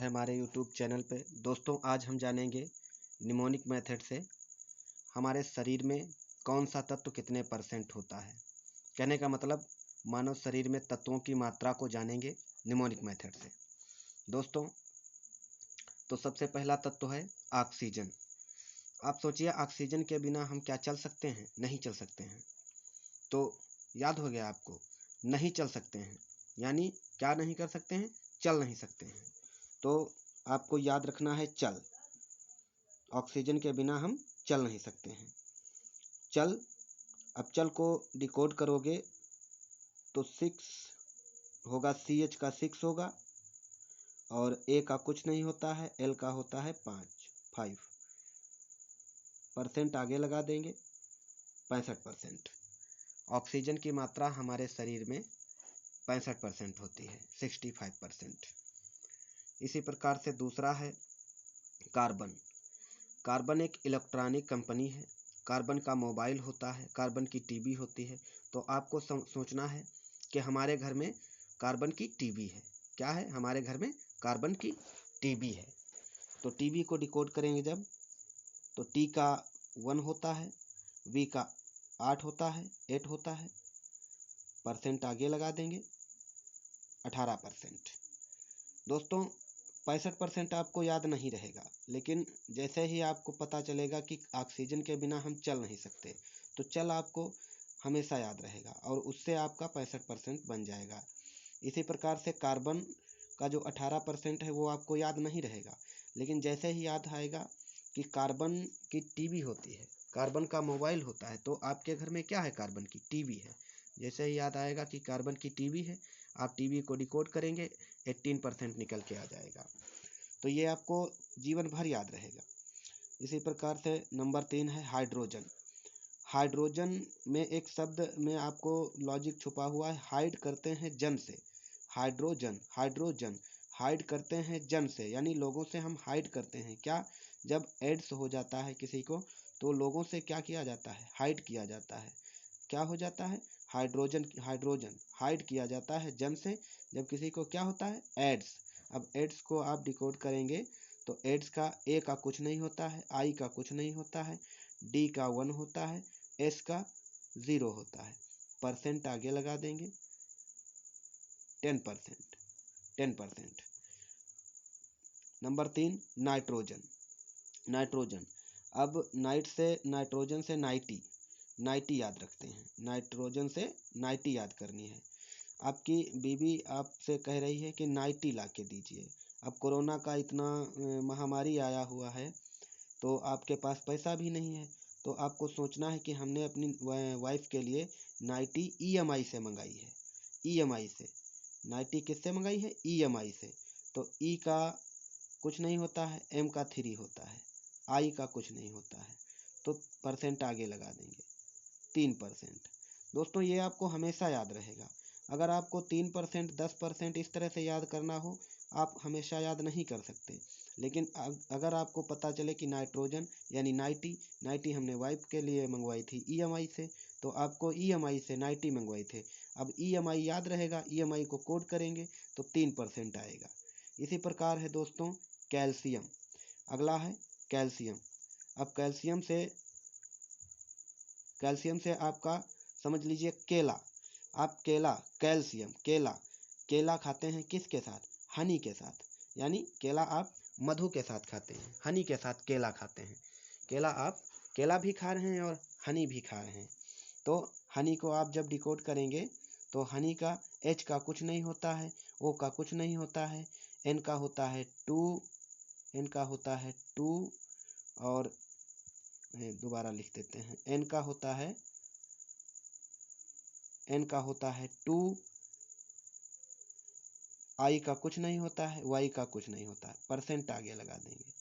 है हमारे YouTube channel पे। दोस्तों आज हम जानेंगे निमोनिक मेथड से हमारे शरीर में कौन सा तत्व कितने परसेंट होता है। कहने का मतलब मानव शरीर में तत्वों की मात्रा को जानेंगे निमोनिक मेथड से। दोस्तों तो सबसे पहला तत्व है ऑक्सीजन। आप सोचिए ऑक्सीजन के बिना हम क्या चल सकते हैं? नहीं चल सकते हैं। तो याद हो गया आपको, नहीं चल सकते हैं यानी क्या नहीं कर सकते हैं? चल नहीं सकते हैं। तो आपको याद रखना है चल। ऑक्सीजन के बिना हम चल नहीं सकते हैं। चल, अब चल को डिकोड करोगे तो 6 होगा, CH का 6 होगा और A का कुछ नहीं होता है, L का होता है 5% आगे लगा देंगे, 65%। ऑक्सीजन की मात्रा हमारे शरीर में 65% होती है, 65%। इसी प्रकार से दूसरा है कार्बन। कार्बन एक इलेक्ट्रॉनिक कंपनी है। कार्बन का मोबाइल होता है, कार्बन की टीवी होती है। तो आपको सोचना है कि हमारे घर में कार्बन की टीवी है। क्या है? हमारे घर में कार्बन की टीवी है। तो टीवी को डिकोड करेंगे जब, तो T का 1 होता है, V का 8 होता है, 8 होता है, परसेंट आगे लगा देंगे, 18%। दोस्तों 65% आपको याद नहीं रहेगा, लेकिन जैसे ही आपको पता चलेगा कि ऑक्सीजन के बिना हम चल नहीं सकते, तो चल आपको हमेशा याद रहेगा और उससे आपका 65% बन जाएगा। इसी प्रकार से कार्बन का जो 18% है वो आपको याद नहीं रहेगा, लेकिन जैसे ही याद आएगा कि कार्बन की टीवी होती है, कार्बन का मोबाइल होता है, तो आपके घर में क्या है? कार्बन की टीवी है। जैसे ही याद आएगा कि कार्बन की टीवी है, आप टीवी को डिकोड करेंगे, 18% निकल के आ जाएगा। तो ये आपको जीवन भर याद रहेगा। इसी प्रकार से नंबर 3 है हाइड्रोजन। हाइड्रोजन में एक शब्द में आपको लॉजिक छुपा हुआ है, हाइड करते हैं जन से। हाइड्रोजन, हाइड्रोजन, हाइड करते हैं जन से, यानी लोगों से हम हाइड करते हैं। क्या? जब एड्स हो जाता है किसी को, तो लोगों से क्या किया जाता है? हाइड किया जाता है। क्या हो जाता है? हाइड्रोजन, हाइड्रोजन हाइड किया जाता है जन से। जब किसी को क्या होता है? एड्स। अब एड्स को आप डिकोड करेंगे तो एड्स का A का कुछ नहीं होता है, I का कुछ नहीं होता है, D का 1 होता है, S का 0 होता है, परसेंट आगे लगा देंगे, 10%, 10%। Number 3 nitrogen. नाइट्रोजन, अब नाइट से नाइट्रोजन से नाइटी, नाइटी याद रखते हैं। नाइट्रोजन से नाइटी याद करनी है। आपकी बीवी आपसे कह रही है कि नाइटी ला के दीजिए। अब कोरोना का इतना महामारी आया हुआ है, तो आपके पास पैसा भी नहीं है, तो आपको सोचना है कि हमने अपनी वाइफ के लिए नाइटी EMI से मंगाई है। EMI से नाइटी किससे मंगाई है? EMI से। तो E का कुछ नहीं होता है, M का 3 होता है, I का कुछ नहीं होता है, तो परसेंट आगे लगा देंगे, 3%। दोस्तों ये आपको हमेशा याद रहेगा। अगर आपको 3%, 10% इस तरह से याद करना हो, आप हमेशा याद नहीं कर सकते। लेकिन अगर आपको पता चले कि नाइट्रोजन यानी नाइटी, नाइटी हमने वाइफ के लिए मंगवाई थी EMI से, तो आपको EMI से नाइटी मंगवाई थे। अब EMI याद रहेगा, EMI को कोड करेंगे तो 3% आएगा। इसी प्रकार है दोस्तों कैल्शियम। अगला है कैल्शियम। अब कैल्शियम से आपका समझ लीजिए केला। आप केला, कैल्शियम, केला, केला खाते हैं किसके साथ? हनी के साथ। यानी केला आप मधु के साथ खाते हैं, हनी के साथ केला खाते हैं। केला आप केला भी खा रहे हैं और हनी भी खा रहे हैं। तो हनी को आप जब डिकोड करेंगे तो हनी का H का कुछ नहीं होता है, O का कुछ नहीं होता है, N का होता है 2, N का होता है 2 और दोबारा लिख देते हैं, N का होता है 2, I का कुछ नहीं होता है, Y का कुछ नहीं होता है, परसेंट आगे लगा देंगे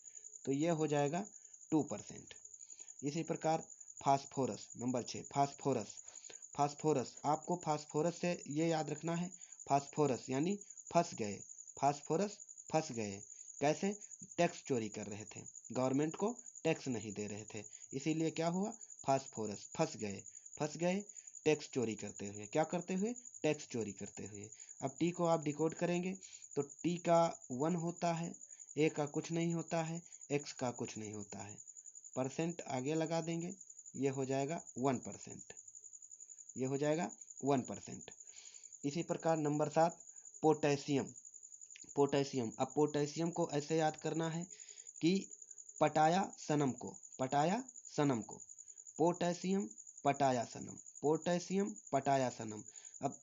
तो ये हो जाएगा 2%। इसी प्रकार फास्फोरस, नंबर 6 फास्फोरस। फास्फोरस, आपको फास्फोरस से ये याद रखना है, फास्फोरस यानी फंस गए। फास्फोरस फंस गए कैसे? टैक्स चोरी कर रहे थे, गवर्नमेंट को टैक्स नहीं दे रहे थे, इसीलिए क्या हुआ? फास्फोरस फंस गए। फंस गए टैक्स चोरी करते हुए। क्या करते हुए? टैक्स चोरी करते हुए। अब टी को आप डिकोड करेंगे तो टी का 1 होता है, ए का कुछ नहीं होता है, एक्स का कुछ नहीं होता है, परसेंट आगे लगा देंगे, ये हो जाएगा 1%, ये हो जाएगा 1%। इसी प्रकार नंबर 7 पोटेशियम। पोटेशियम, अब पोटेशियम को ऐसे याद करना है कि पटाया सनम को, पटाया सनम को, पोटेशियम पटाया सनम, पोटेशियम पटाया सनम। अब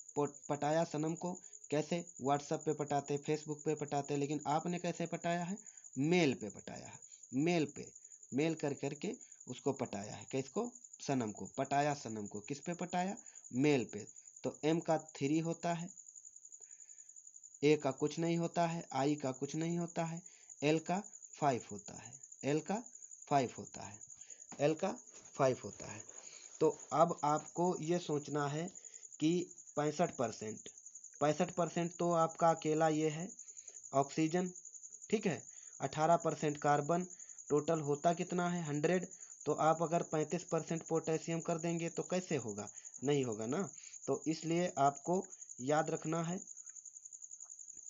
पटाया सनम को कैसे व्हाट्सएप पे पटाते, फेसबुक पे पटाते, लेकिन आपने कैसे पटाया है, मेल पे पटाया है, मेल पे, मेल कर करके उसको पटाया है, किसको, सनम को, पटाया सनम को, किस पे पटाया, मेल पे। तो एम का 3 होता है, ए का कुछ नहीं होता है, आई का कुछ नहीं होता है, एल का 5 होता है, एल का 5 होता है, एल का 5 होता है। तो अब आपको ये सोचना है कि 65%, 65% तो आपका अकेला ये है ऑक्सीजन, ठीक है, 18% कार्बन, टोटल होता कितना है 100। तो आप अगर 35% पोटेशियम कर देंगे तो कैसे होगा, नहीं होगा ना। तो इसलिए आपको याद रखना है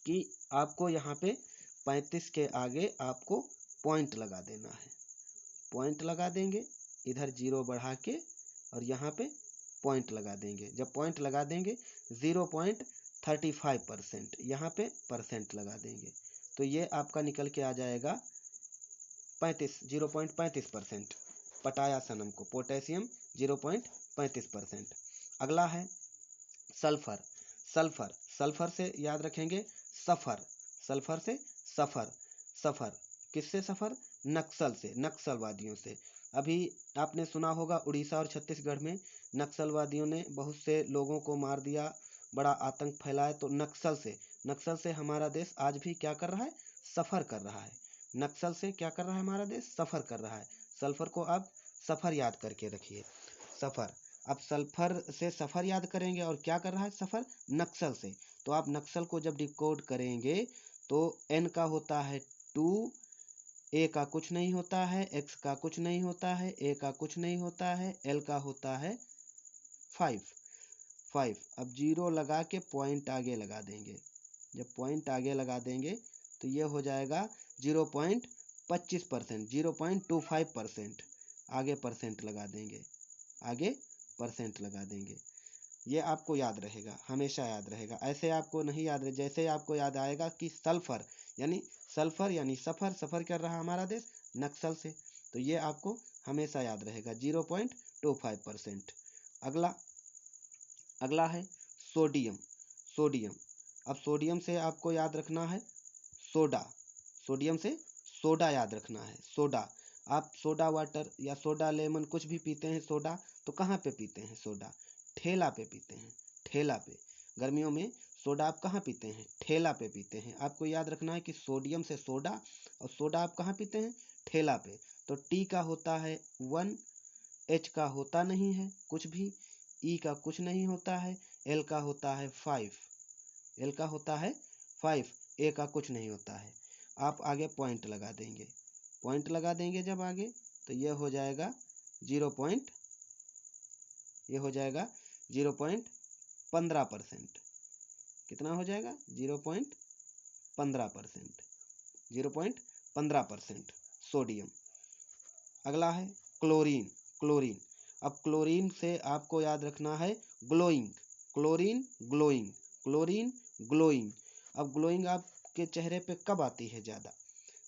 कि आपको यहाँ पे 35 के आगे आपको पॉइंट लगा देना है, पॉइंट लगा देंगे, इधर 0 बढ़ा के और यहाँ पे पॉइंट लगा देंगे। जब पॉइंट लगा देंगे 0.35%, यहाँ पे परसेंट लगा देंगे, तो ये आपका निकल के आ जाएगा 0.35%, पटाया सनम को, पोटेशियम 0.35%। अगला है सल्फर। सल्फर, सल्फर से याद रखेंगे सफ़र, सल्फर से सफ़र, सफ़र किससे सफ़र, नक्सल से, नक्सलवादियों से। अभी आपने सुना होगा उड़ीसा और छत्तीसगढ़ में नक्सलवादियों ने बहुत से लोगों को मार दिया, बड़ा आतंक फैलाया। तो नक्सल से, नक्सल से हमारा देश आज भी क्या कर रहा है, सफ़र कर रहा है, नक्सल से क्या कर रहा है हमारा देश, सफ़र कर रहा है। सल्फर को आप सफ़र याद करके रखिए, सफ़र। अब सल्फर से सफ़र याद करेंगे और क्या कर रहा है सफ़र, नक्सल से। तो आप नक्सल को जब डिकोड करेंगे तो एन का होता है 2, ए का कुछ नहीं होता है, एक्स का कुछ नहीं होता है, ए का कुछ नहीं होता है, एल का होता है 5, 5। अब 0 लगा के पॉइंट आगे लगा देंगे, जब पॉइंट आगे लगा देंगे तो ये हो जाएगा 0.25%, 0.25%, आगे परसेंट लगा देंगे, आगे परसेंट लगा देंगे। ये आपको याद रहेगा, हमेशा याद रहेगा। ऐसे आपको नहीं याद रहे, जैसे आपको याद आएगा कि सल्फर यानी सल्फर यानी सफ़र, सफ़र कर रहा हमारा देश नक्सल से, तो ये आपको हमेशा याद रहेगा 0.25%। अगला, अगला है सोडियम। सोडियम, अब सोडियम से आपको याद रखना है सोडा, सोडियम से सोडा याद रखना है, सोडा। आप सोडा वाटर या सोडा लेमन कुछ भी पीते हैं सोडा, तो कहाँ पे पीते हैं सोडा, ठेला पे पीते हैं, ठेला पे। गर्मियों में सोडा आप कहाँ पीते हैं, ठेला पे पीते हैं। आपको याद रखना है कि सोडियम से सोडा, और सोडा आप कहाँ पीते हैं, ठेला पे। तो टी का होता है 1, एच का होता नहीं है कुछ भी, ई का कुछ नहीं होता है, एल का होता है 5, एल का होता है 5, ए का कुछ नहीं होता है। आप आगे पॉइंट लगा देंगे, पॉइंट लगा देंगे जब आगे, तो ये हो जाएगा 0. ये हो जाएगा 0.15%। कितना हो जाएगा 0.15%, 0.15% सोडियम। अगला है क्लोरीन। क्लोरीन, अब क्लोरीन से आपको याद रखना है glowing, chlorine glowing, chlorine glowing. अब ग्लोइंग आपके चेहरे पे कब आती है ज़्यादा,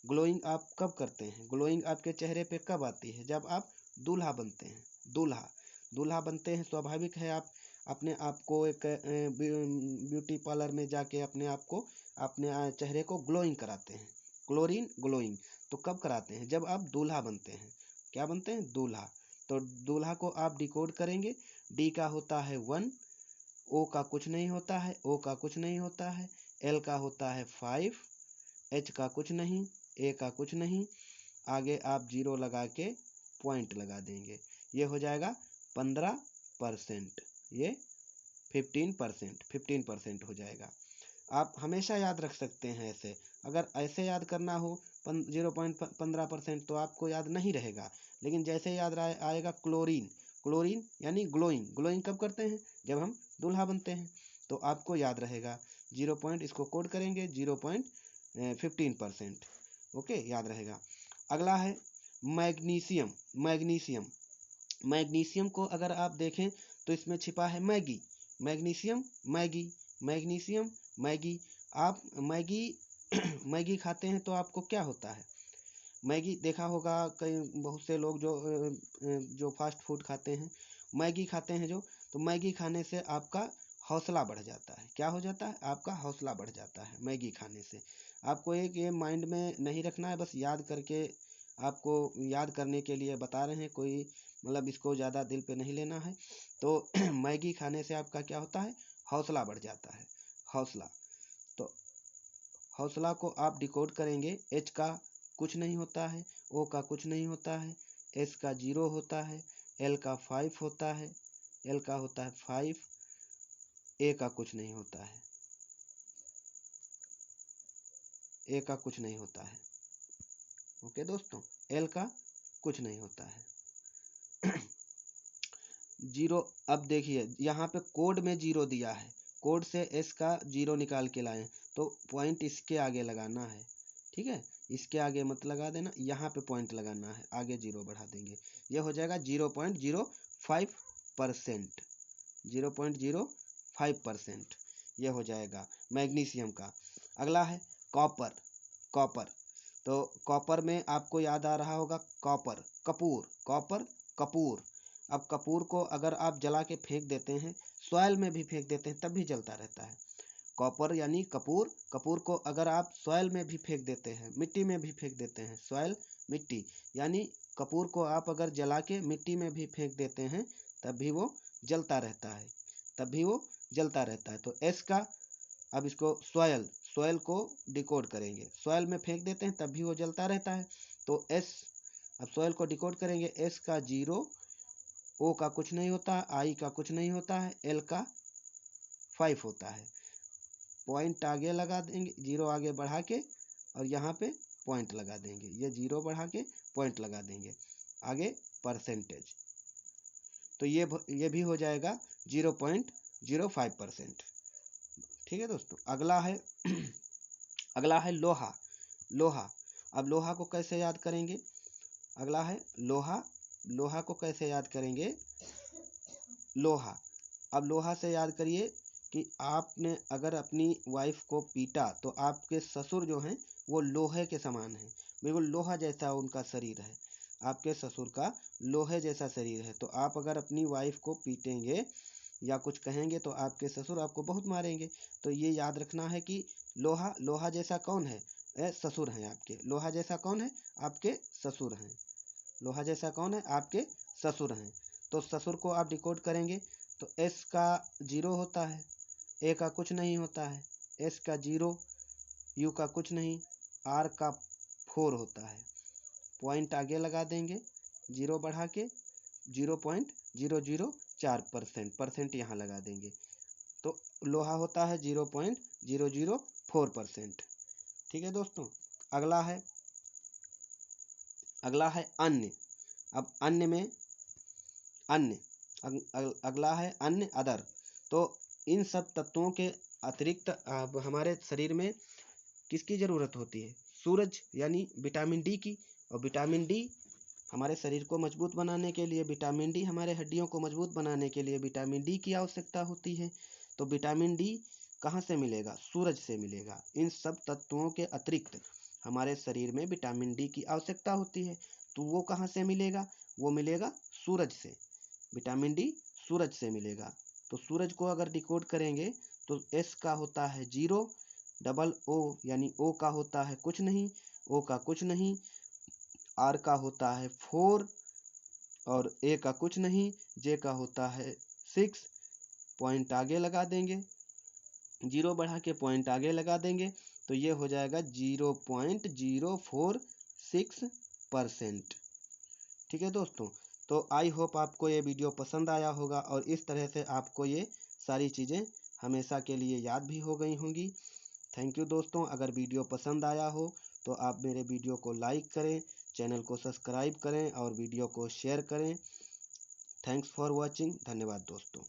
ग्लोइंग आप कब करते हैं, ग्लोइंग आपके चेहरे पे कब आती है, जब आप दूल्हा बनते हैं, दूल्हा, दूल्हा बनते हैं। स्वाभाविक है आप अपने आप को एक ब्यूटी पार्लर में जाके अपने आप को, अपने चेहरे को ग्लोइंग कराते हैं, क्लोरीन ग्लोइंग। तो कब कराते हैं, जब आप दूल्हा बनते हैं, क्या बनते हैं, दूल्हा। तो दूल्हा को आप डिकोड करेंगे, डी का होता है 1, ओ का कुछ नहीं होता है, ओ का कुछ नहीं होता है, एल का होता है 5, एच का कुछ नहीं, ए का कुछ नहीं, आगे आप 0 लगा के पॉइंट लगा देंगे, ये हो जाएगा 15%, ये 15%, 15% हो जाएगा। आप हमेशा याद रख सकते हैं ऐसे। अगर ऐसे याद करना हो 0.15% तो आपको याद नहीं रहेगा, लेकिन जैसे याद आएगा क्लोरीन, क्लोरीन यानी ग्लोइंग, ग्लोइंग कब करते हैं, जब हम दूल्हा बनते हैं, तो आपको याद रहेगा 0. इसको कोड करेंगे 0.15%। ओके, याद रहेगा। अगला है मैग्नीशियम। मैग्नीशियम मैग्नीशियम को अगर आप देखें तो इसमें छिपा है Maggi. Magnesium Maggi, magnesium Maggi. आप मैगी मैगी खाते हैं तो आपको क्या होता है? मैगी देखा होगा, कई बहुत से लोग जो फास्ट फूड खाते हैं, मैगी खाते हैं जो, तो मैगी खाने से आपका हौसला बढ़ जाता है। क्या हो जाता है? आपका हौसला बढ़ जाता है मैगी खाने से। आपको एक ये माइंड में नहीं रखना है, बस याद करके, आपको याद करने के लिए बता रहे हैं, कोई मतलब इसको ज़्यादा दिल पे नहीं लेना है। तो मैगी खाने से आपका क्या होता है? हौसला बढ़ जाता है, हौसला। तो हौसला को आप डिकोड करेंगे, एच का कुछ नहीं होता है, ओ का कुछ नहीं होता है, एस का 0 होता है, एल का 5 होता है, एल का होता है 5, ए का कुछ नहीं होता है, ए का कुछ नहीं होता है। ओके दोस्तों, एल का कुछ नहीं होता है। 0, अब देखिए यहाँ पे कोड में 0 दिया है, कोड से एस का 0 निकाल के लाएं, तो पॉइंट इसके आगे लगाना है। ठीक है, इसके आगे मत लगा देना, यहाँ पे पॉइंट लगाना है, आगे 0 बढ़ा देंगे, ये हो जाएगा 0.05%। 0.05% ये हो जाएगा मैग्नीशियम का। अगला है कॉपर। कॉपर, तो कॉपर में आपको याद आ रहा होगा कॉपर, कपूर, कॉपर कपूर। अब कपूर को अगर आप जला के फेंक देते हैं, सॉयल में भी फेंक देते हैं, तब भी जलता रहता है। कॉपर यानी कपूर, कपूर को अगर आप सॉयल में भी फेंक देते हैं, मिट्टी में भी फेंक देते हैं, सॉयल मिट्टी, यानी कपूर को आप अगर जला के मिट्टी में भी फेंक देते हैं, तब भी वो जलता रहता है, तब भी वो जलता रहता है। तो एस का, अब इसको सॉयल, सॉयल को डिकोड करेंगे, सॉयल में फेंक देते हैं तब भी वो जलता रहता है। तो एस, अब सॉयल को डिकोड करेंगे, एस का 0, ओ का कुछ नहीं होता, आई का कुछ नहीं होता है, एल का 5 होता है। पॉइंट आगे लगा देंगे, 0 आगे बढ़ा के, और यहाँ पे पॉइंट लगा देंगे, ये 0 बढ़ा के पॉइंट लगा देंगे, आगे परसेंटेज। तो ये भी हो जाएगा 0.05%। ठीक है दोस्तों, अगला है अगला है लोहा। लोहा, अब लोहा को कैसे याद करेंगे? अगला है लोहा। लोहा को कैसे याद करेंगे? लोहा, अब लोहा से याद करिए कि आपने अगर अपनी वाइफ को पीटा, तो आपके ससुर जो हैं वो लोहे के समान हैं, बिल्कुल लोहा जैसा उनका शरीर है, आपके ससुर का लोहे जैसा शरीर है। तो आप अगर अपनी वाइफ को पीटेंगे या कुछ कहेंगे तो आपके ससुर आपको बहुत मारेंगे। तो ये याद रखना है कि लोहा, लोहा जैसा कौन है? ससुर हैं आपके। लोहा जैसा कौन है? आपके ससुर हैं। लोहा जैसा कौन है? आपके ससुर हैं। तो ससुर को आप डिकोड करेंगे, तो एस का 0 होता है, ए का कुछ नहीं होता है, एस का 0, यू का कुछ नहीं, आर का 4 होता है। पॉइंट आगे लगा देंगे, 0 बढ़ा के 0.004%, परसेंट यहाँ लगा देंगे, तो लोहा होता है 0.004%। ठीक है दोस्तों, अगला है अन्य। अब अन्य में, अन्य, अगला है अन्य, अदर। तो इन सब तत्वों के अतिरिक्त अब हमारे शरीर में किसकी ज़रूरत होती है? सूरज यानी विटामिन डी की। और विटामिन डी हमारे शरीर को मजबूत बनाने के लिए, विटामिन डी हमारे हड्डियों को मजबूत बनाने के लिए विटामिन डी की आवश्यकता होती है। तो विटामिन डी कहाँ से मिलेगा? सूरज से मिलेगा। इन सब तत्वों के अतिरिक्त हमारे शरीर में विटामिन डी की आवश्यकता होती है, तो वो कहाँ से मिलेगा? वो मिलेगा सूरज से। विटामिन डी सूरज से मिलेगा। तो सूरज को अगर डिकोड करेंगे, तो एस का होता है 0, डबल ओ यानी ओ का होता है कुछ नहीं, ओ का कुछ नहीं, आर का होता है 4, और ए का कुछ नहीं, जे का होता है 6। पॉइंट आगे लगा देंगे, 0 बढ़ा के पॉइंट आगे लगा देंगे, तो ये हो जाएगा 0.046%। ठीक है दोस्तों, तो आई होप आपको ये वीडियो पसंद आया होगा, और इस तरह से आपको ये सारी चीज़ें हमेशा के लिए याद भी हो गई होंगी। थैंक यू दोस्तों, अगर वीडियो पसंद आया हो तो आप मेरे वीडियो को लाइक करें, चैनल को सब्सक्राइब करें और वीडियो को शेयर करें। थैंक्स फॉर वॉचिंग, धन्यवाद दोस्तों।